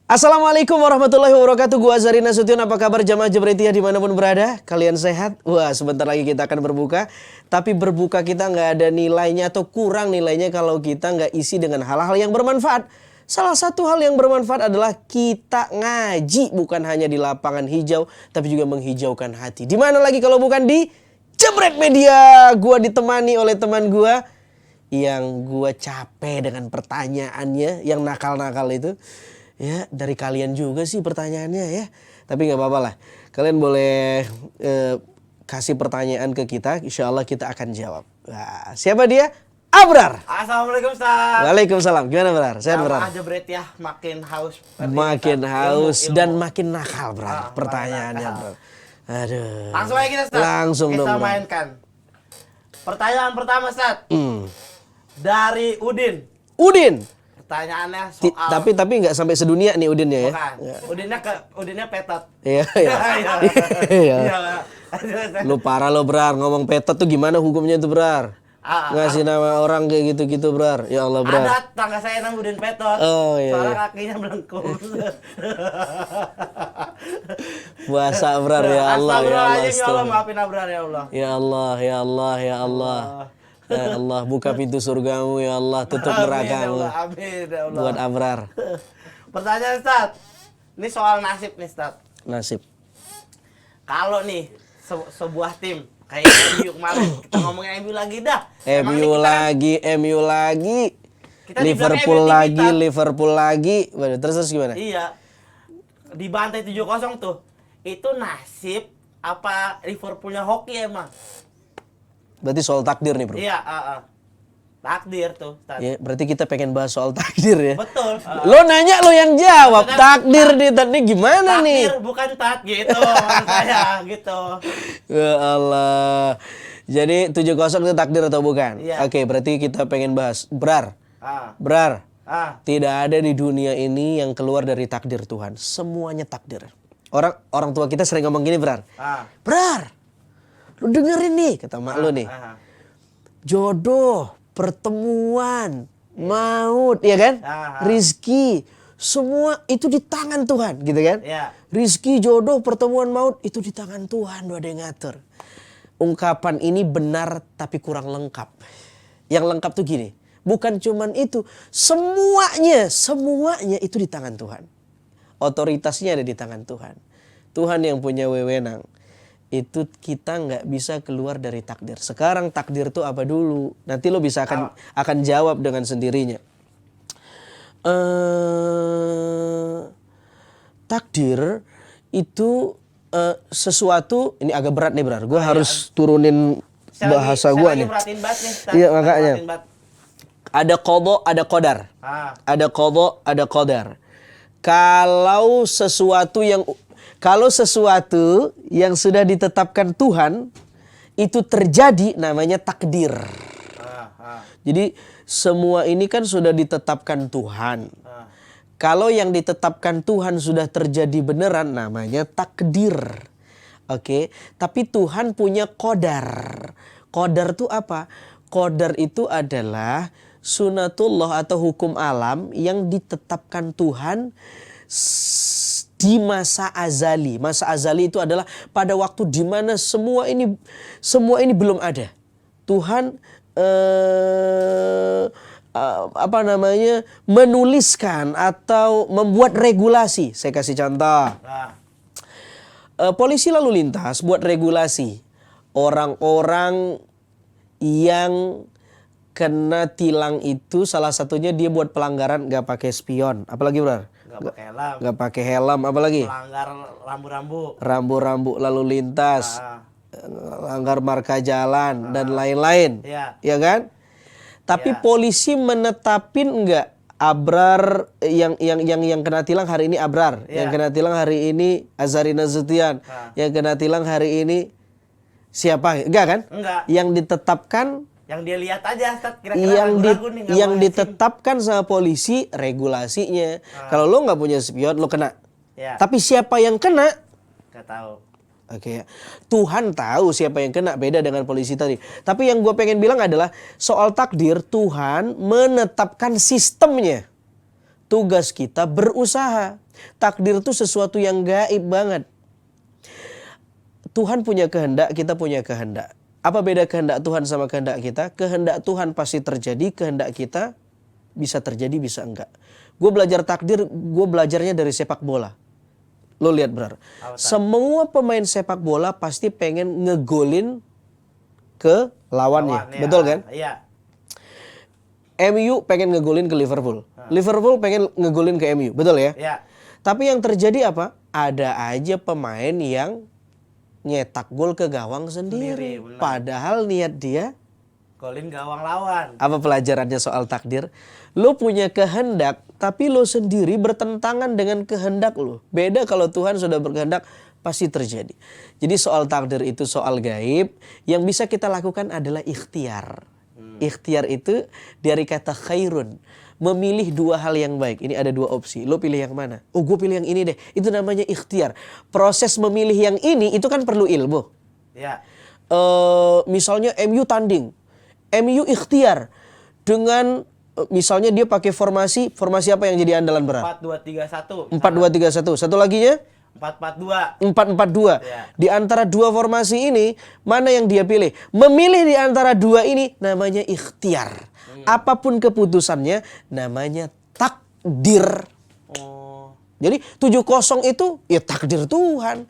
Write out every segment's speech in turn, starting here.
Assalamualaikum warahmatullahi wabarakatuh. Gua Azhari Nasution. Apa kabar jamaah Jabaritiyah dimanapun berada? Kalian sehat? Wah, sebentar lagi kita akan berbuka. Tapi berbuka kita nggak ada nilainya atau kurang nilainya kalau kita nggak isi dengan hal-hal yang bermanfaat. Salah satu hal yang bermanfaat adalah kita ngaji, bukan hanya di lapangan hijau, tapi juga menghijaukan hati. Di mana lagi kalau bukan di Jebret Media? Gua ditemani oleh teman gua yang gua capek dengan pertanyaannya, yang nakal-nakal itu. Ya, dari kalian juga sih pertanyaannya ya. Tapi nggak apa-apa lah. Kalian boleh kasih pertanyaan ke kita. Insya Allah kita akan jawab. Nah, siapa dia? Abrar. Assalamualaikum Ustaz. Waalaikumsalam. Gimana Brar? Sehat Brar? Aja Bret ya, makin haus. Makin haus Ilmu. dan makin nakal Brar. Pertanyaannya Brar. Aduh. Langsung aja kita Ustaz. Langsung dong. Kita Brar. mainkan. Pertanyaan pertama Ustaz. Dari Udin. Udin. Pertanyaannya soal. Tapi nggak sampai sedunia nih Udinnya ya. Bukan. Udinnya petot. Iya, iya. Iya. Iya. Lu parah lo Brar, ngomong petot tuh gimana hukumnya tuh Brar? Ngasih nama orang kayak gitu-gitu Brar. Ya Allah Brar. Ada tangga saya namanya Udin Petot. Oh iya. Soalnya kakinya melengkung. Puasa Brar ya Allah ya Allah. Astagfirullahaladzim, ya Allah maafin Abrar ya Allah. Ya Allah ya Allah ya Allah. Ya Allah, buka pintu surgamu ya Allah, tutup nerakamu. Amin ya Allah. Buat Abrar. Pertanyaan Ustaz. Ini soal nasib nih Ustaz. Nasib. Kalau nih sebuah tim kayak MU kemarin, kita ngomongin MU lagi dah. MU lagi. Kita Liverpool dibilang lagi, MU Liverpool lagi. Waduh, terus gimana? Iya. Dibantai 7-0 tuh. Itu nasib apa Liverpoolnya hoki emang? Berarti soal takdir nih bro. Iya, takdir tuh. Ya, berarti kita pengen bahas soal takdir ya. Betul. Lo nanya lo yang jawab. Takdir nih tadi gimana nih? Takdir bukan tat gitu maksud saya gitu. Ya Allah. Jadi 7-0 itu takdir atau bukan? Iya. Oke, berarti kita pengen bahas. Brar. Tidak ada di dunia ini yang keluar dari takdir Tuhan. Semuanya takdir. Orang tua kita sering ngomong gini, Brar. Brar, lu dengerin nih, kata mak lu nih. Jodoh, pertemuan, maut, ya kan? Rizki, semua itu di tangan Tuhan, gitu kan? Ya. Rizki, jodoh, pertemuan, maut, itu di tangan Tuhan, lu ada yang ngatur. Ungkapan ini benar tapi kurang lengkap. Yang lengkap tuh gini, bukan cuman itu, semuanya itu di tangan Tuhan. Otoritasnya ada di tangan Tuhan. Tuhan yang punya wewenang. Itu kita nggak bisa keluar dari takdir. Sekarang takdir itu apa dulu? Nanti lo bisa akan jawab dengan sendirinya. Takdir itu sesuatu, ini agak berat nih Brar. Gue harus turunin bahasa gue nih. Iya makanya. Ada qadha, ada qadar. Ada qadha, ada qadar. Kalau sesuatu yang sudah ditetapkan Tuhan itu terjadi namanya takdir. Jadi semua ini kan sudah ditetapkan Tuhan. Kalau yang ditetapkan Tuhan sudah terjadi beneran namanya takdir. Oke, tapi Tuhan punya qadar. Qadar itu apa? Qadar itu adalah sunatullah atau hukum alam yang ditetapkan Tuhan di masa azali. Masa azali itu adalah pada waktu di mana semua ini belum ada. Tuhan menuliskan atau membuat regulasi. Saya kasih contoh. Polisi lalu lintas buat regulasi. Orang-orang yang kena tilang itu salah satunya dia buat pelanggaran gak pakai spion. Apalagi Brar? Gak pakai helm. Apalagi? Melanggar rambu-rambu. Rambu-rambu lalu lintas. Langgar marka jalan dan lain-lain. Ya kan? Tapi polisi menetapin enggak Abrar yang kena tilang hari ini Abrar, yang kena tilang hari ini Azhari Nasution, yang kena tilang hari ini siapa? Enggak kan? Enggak. Yang ditetapkan, yang dia lihat aja kira-kira yang ditetapkan sama polisi regulasinya. Kalau lo nggak punya spion lo kena. Tapi siapa yang kena? Nggak tahu. Oke, Tuhan tahu siapa yang kena, beda dengan polisi tadi. Tapi yang gue pengen bilang adalah soal takdir, Tuhan menetapkan sistemnya. Tugas kita berusaha. Takdir itu sesuatu yang gaib banget. Tuhan punya kehendak, kita punya kehendak. Apa beda kehendak Tuhan sama kehendak kita? Kehendak Tuhan pasti terjadi, kehendak kita bisa terjadi, bisa enggak. Gue belajar takdir, gue belajarnya dari sepak bola. Lo lihat Brar, semua pemain sepak bola pasti pengen ngegolin ke lawannya. Ya. Betul kan? Iya. MU pengen ngegolin ke Liverpool. Liverpool pengen ngegolin ke MU. Betul ya? Iya. Tapi yang terjadi apa? Ada aja pemain yang nyetak gol ke gawang sendiri. Benar. Padahal niat dia. Golin gawang lawan. Apa pelajarannya soal takdir? Lo punya kehendak, tapi lo sendiri bertentangan dengan kehendak lo. Beda kalau Tuhan sudah berkehendak, pasti terjadi. Jadi soal takdir itu soal gaib. Yang bisa kita lakukan adalah ikhtiar. Ikhtiar itu dari kata khairun. Memilih dua hal yang baik. Ini ada dua opsi. Lo pilih yang mana? Oh, gue pilih yang ini deh. Itu namanya ikhtiar. Proses memilih yang ini itu kan perlu ilmu. Iya. Misalnya MU tanding. MU ikhtiar dengan misalnya dia pakai formasi apa yang jadi andalan Berat? 4-2-3-1. 4-2-3-1. Satu laginya? 4-4-2. 4-4-2. Ya. Di antara dua formasi ini, mana yang dia pilih? Memilih di antara dua ini namanya ikhtiar. Apapun keputusannya namanya takdir. Oh. Jadi 7-0 itu ya takdir Tuhan.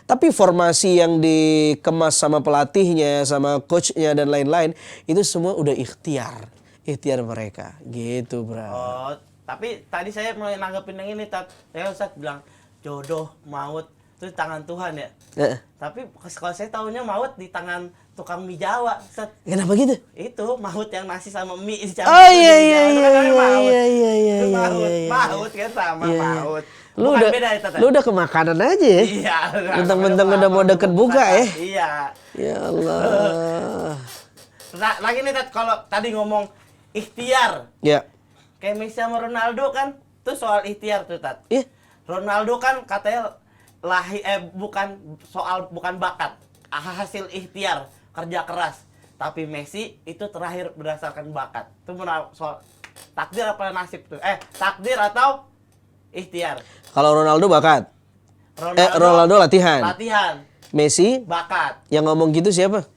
Tapi formasi yang dikemas sama pelatihnya, sama coachnya dan lain-lain, itu semua udah ikhtiar. Ikhtiar mereka. Gitu, bro. Oh, tapi tadi saya mau nanggepin yang ini, Tat. Saya Ustaz bilang jodoh, maut itu di tangan Tuhan ya. Tapi kalau saya tahunya maut di tangan tukang mie Jawa, Ustaz. Kenapa gitu? Itu maut yang nasi sama mie di Oh iya. Maut kan sama maut. Lu Bukan udah beda ya, Tat. lu udah ke makanan aja ya? Iya. Mentang-mentang udah mau deket buka ya? Iya. Ya Allah. Lagi nih, Tat, kalau tadi ngomong ikhtiar. Ya. Kayak Messi sama Ronaldo kan, tuh soal ikhtiar tuh, Tat. Iya. Ronaldo kan katanya bukan bakat, hasil ikhtiar, kerja keras. Tapi Messi itu terakhir berdasarkan bakat. Itu soal takdir apa nasib tuh? Takdir atau ikhtiar? Kalau Ronaldo bakat. Ronaldo latihan. Latihan. Messi Bakat. yang ngomong gitu siapa?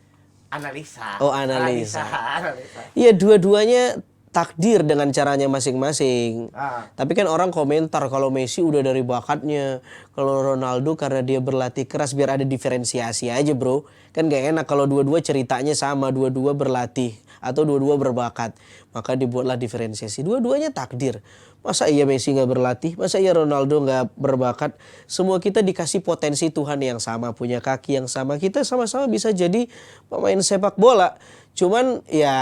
Analisa. Oh, analisa. Analisa. Iya, dua-duanya takdir dengan caranya masing-masing. Tapi kan orang komentar kalau Messi udah dari bakatnya, kalau Ronaldo karena dia berlatih keras, biar ada diferensiasi aja, bro. Kan gak enak kalau dua-dua ceritanya sama, dua-dua berlatih atau dua-dua berbakat. Maka dibuatlah diferensiasi. Dua-duanya takdir. Masa iya Messi gak berlatih? Masa iya Ronaldo gak berbakat? Semua kita dikasih potensi Tuhan yang sama, punya kaki yang sama. Kita sama-sama bisa jadi pemain sepak bola. Cuman ya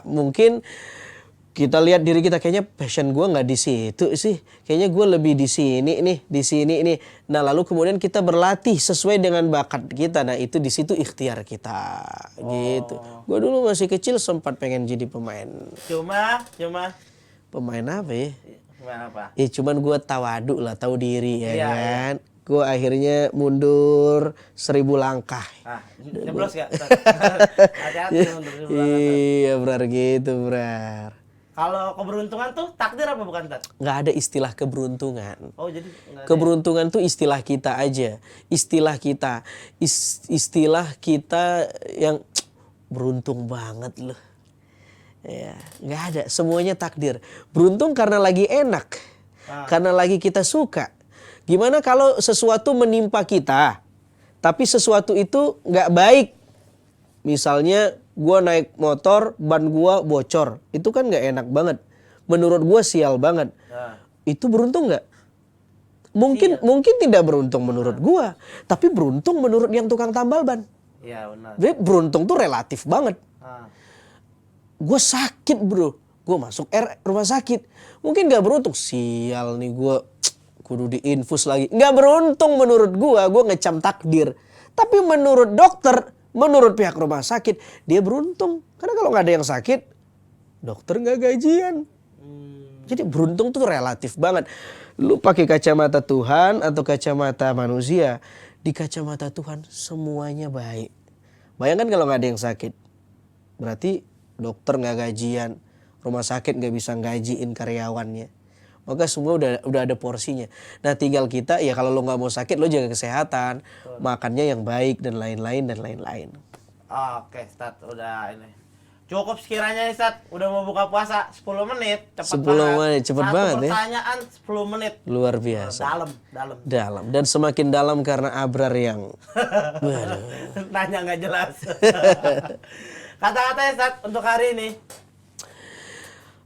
mungkin kita lihat diri kita, kayaknya passion gue nggak di situ sih, kayaknya gue lebih di sini nih, di sini ini. Nah lalu kemudian kita berlatih sesuai dengan bakat kita. Nah itu di situ ikhtiar kita, gitu. Gue dulu masih kecil sempat pengen jadi pemain. Cuma Pemain apa ya? Pemain apa? Ya cuman gue tawadu lah, tahu diri ya Iya, kan. Gue akhirnya mundur 1000 langkah. Nyeblos gak? Hati-hati untuk 1000 langkah. Iya benar gitu benar. Kalau keberuntungan tuh takdir apa bukan, Tat? Nggak ada istilah keberuntungan. Oh jadi nggak ada. Keberuntungan tuh istilah kita aja. Istilah kita. Istilah kita yang beruntung banget loh. Ya, nggak ada. Semuanya takdir. Beruntung karena lagi enak. Karena lagi kita suka. Gimana kalau sesuatu menimpa kita, tapi sesuatu itu nggak baik? Misalnya gue naik motor, ban gue bocor. Itu kan gak enak banget. Menurut gue sial banget. Itu beruntung gak? Mungkin tidak beruntung menurut gue. Tapi beruntung menurut yang tukang tambal ban. Iya benar. Jadi beruntung tuh relatif banget. Gue sakit bro. Gue masuk rumah sakit. Mungkin gak beruntung. Sial nih gue kudu diinfus lagi. Gak beruntung menurut gue ngecam takdir. Tapi menurut dokter, menurut pihak rumah sakit, dia beruntung. Karena kalau nggak ada yang sakit, dokter nggak gajian. Jadi beruntung tuh relatif banget. Lu pakai kacamata Tuhan atau kacamata manusia. Di kacamata Tuhan semuanya baik. Bayangkan kalau nggak ada yang sakit. Berarti dokter nggak gajian. Rumah sakit nggak bisa gajiin karyawannya. maka semua udah ada porsinya. Nah tinggal kita ya kalau lo nggak mau sakit lo jaga kesehatan, makannya yang baik dan lain-lain dan lain-lain. Oke, Ustaz, udah ini. Cukup sekiranya nih, Ustaz. Udah mau buka puasa 10 menit, cepet 10 banget. menit, cepet Satu banget ya. pertanyaan 10 menit. Luar biasa. Dalam. Dalam dan semakin dalam karena Abrar yang waduh. Nanya nggak jelas. Kata-katanya, Ustaz, untuk hari ini.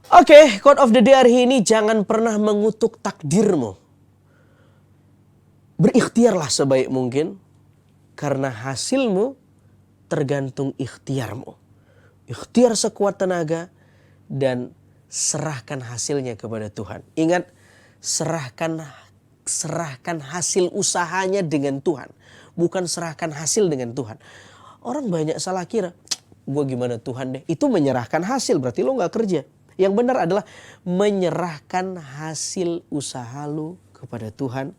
Oke, quote of the day hari ini, jangan pernah mengutuk takdirmu. Berikhtiarlah sebaik mungkin karena hasilmu tergantung ikhtiarmu. Ikhtiar sekuat tenaga dan serahkan hasilnya kepada Tuhan. Ingat, serahkan hasil usahanya dengan Tuhan, bukan serahkan hasil dengan Tuhan. Orang banyak salah kira, gue gimana Tuhan deh. Itu menyerahkan hasil, berarti lo gak kerja. Yang benar adalah menyerahkan hasil usaha lo kepada Tuhan.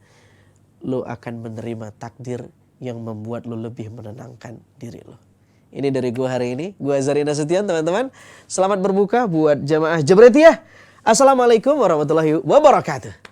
Lo akan menerima takdir yang membuat lo lebih menenangkan diri lo. Ini dari gue hari ini. Gue Azhari Nasution, teman-teman. Selamat berbuka buat jamaah Jabretiyah. Assalamualaikum warahmatullahi wabarakatuh.